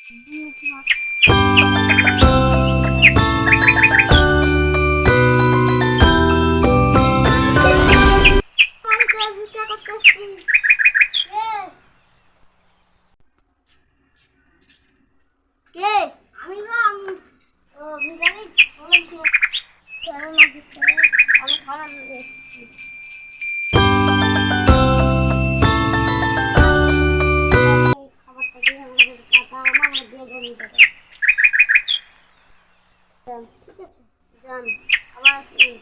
ঠিক আছে, যান আবার আসুন।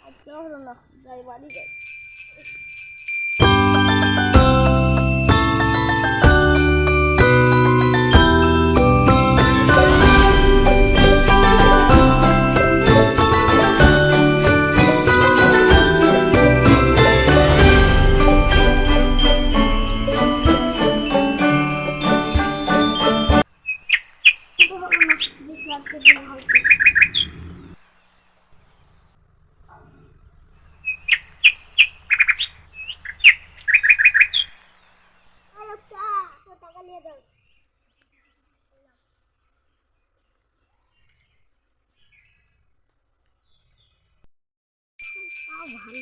আজকে হলো না, যাই বাড়ি যাই। আজকে দিন হয়তো টাকা নিয়ে যাও। ভালো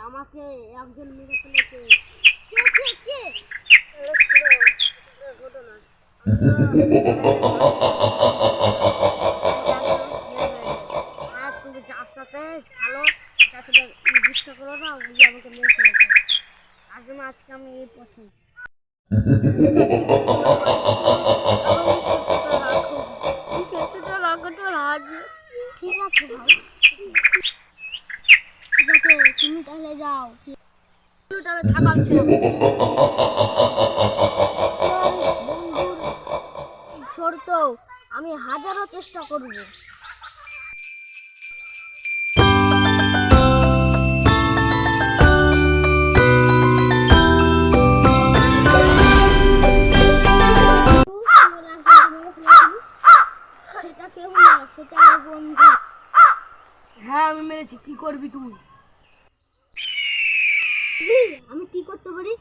আমাকে একজন মেরে ফেলেছে। তুমি যার সাথে খেলো তার সাথে বিশ্বাস করো না, ওই আমাকে মেরে ফেলেছে। আজকে আমি এই প্রথম ঠিক আছে ভাই, ঠিক আছে তুমি তাহলে যাও, তাহলে থাকা শর্ত আমি হাজারো চেষ্টা করব। সেটা কেউ না, সেটা আমার বন্ধু। হ্যাঁ আমি মেরেছি, কি করবি তুই? আমি কি করতে পারি?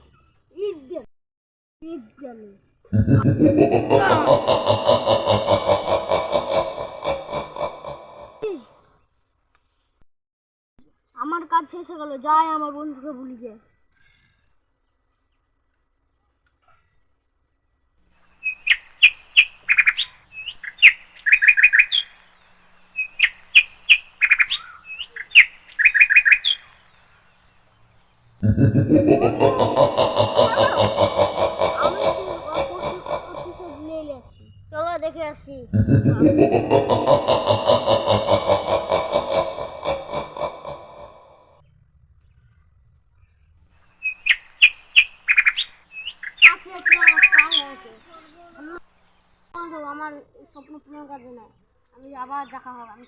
আমার কাজ শেষ হয়ে গেল, যাই আমার বন্ধুকে ভুলি গে। চলো দেখে আসি। আমার স্বপ্ন পূরণ করবে না, আমি আবার দেখা হবে। আমি